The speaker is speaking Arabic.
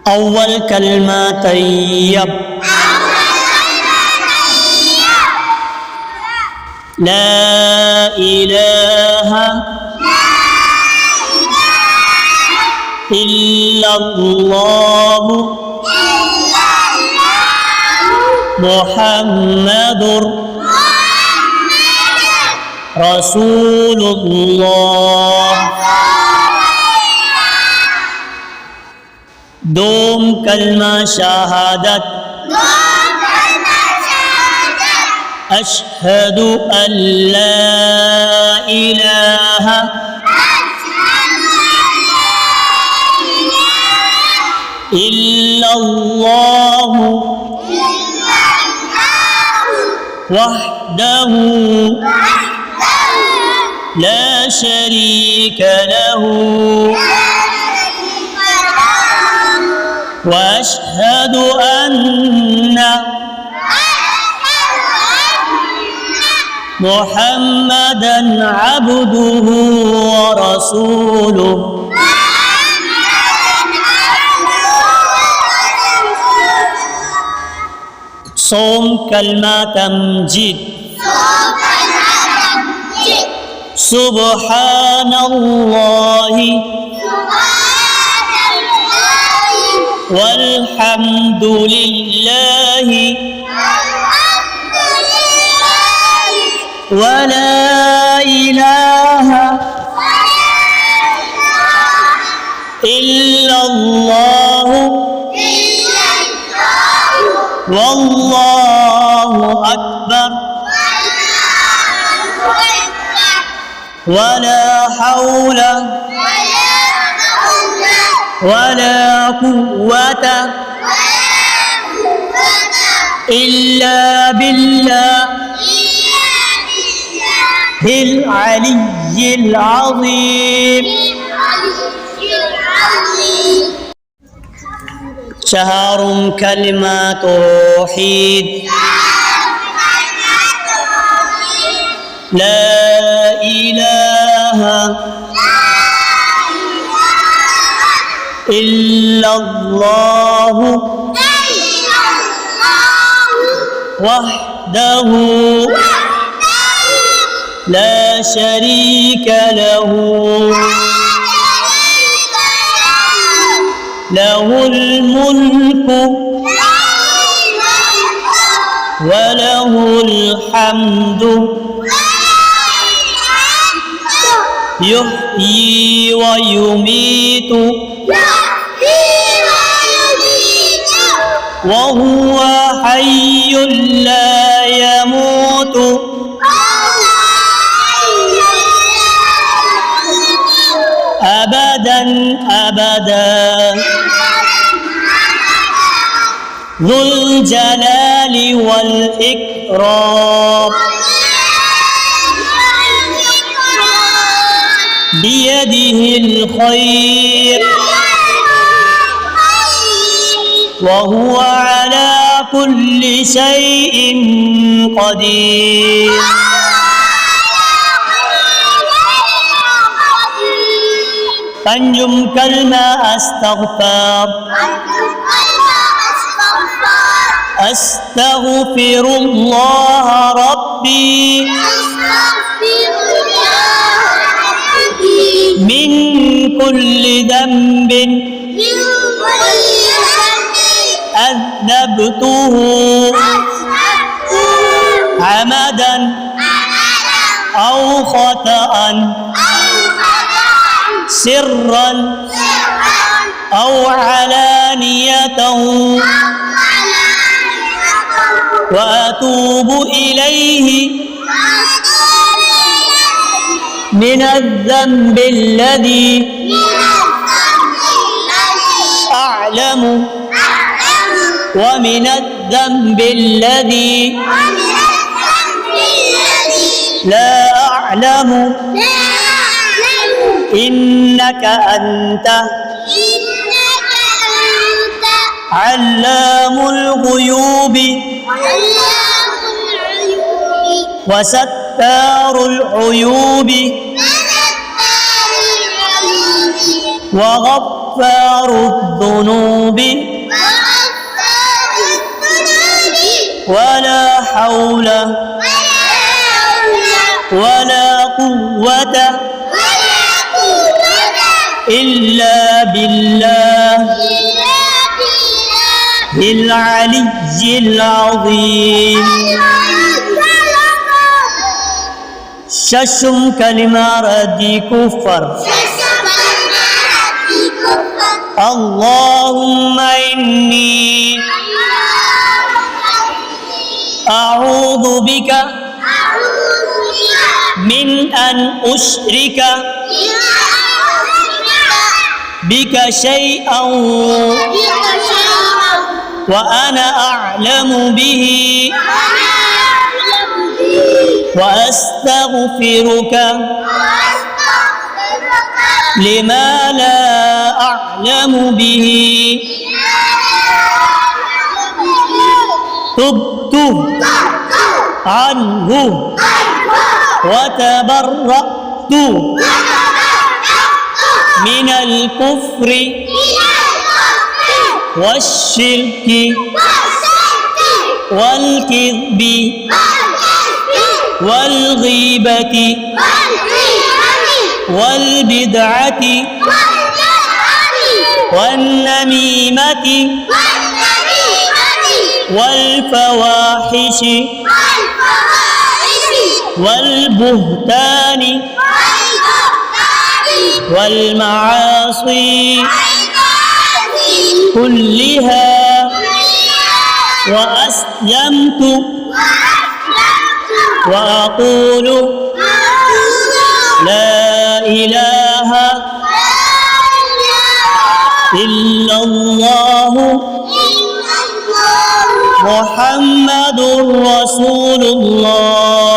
أول كلمة طيب لا إله إلا الله محمد رسول الله. دوم كلمة شهادة أشهد أن لا إله إلا الله وحده لا شريك له وأشهد أن محمدًا عبده ورسوله. صوم كلمة تمجيد سبحان الله والحمد لله ولا إله إلا الله والله أكبر ولا حول ولا قوة إلا بالله العلي العظيم. شهر كلمة توحيد لا إله إلا الله وحده لا شريك له له الملك وله الحمد يحيي ويميت وهو حي لا يموت أبدا أبدا ذو الجلال والإكرام بيده الخير وهو على كل شيء قدير. Tanjum kalma astaghfar astaghfirullah rabbi min kulli dhanbin adnabtuhu amadan aw khata'an سرا أو علانية وأتوب إليه من الذنب الذي أعلم ومن الذنب الذي لا أعلم إنك أنت علام الغيوب وستار العيوب وغفار الذنوب ولا حول ولا قوة إلا بالله العلي العظيم. ششم كلمة ردي كفر. اللهم إني أعوذ بك من أن أشرك بك شيئا وأنا أعلم به وأستغفرك لما لا أعلم به. تبت عنه وتبرأت من الكفر والشرك والكذب والغيبة والبدعة والنميمة والفواحش والبهتان والمعاصي كلها. وأسلمت وأقول لا إله إلا الله محمد رسول الله.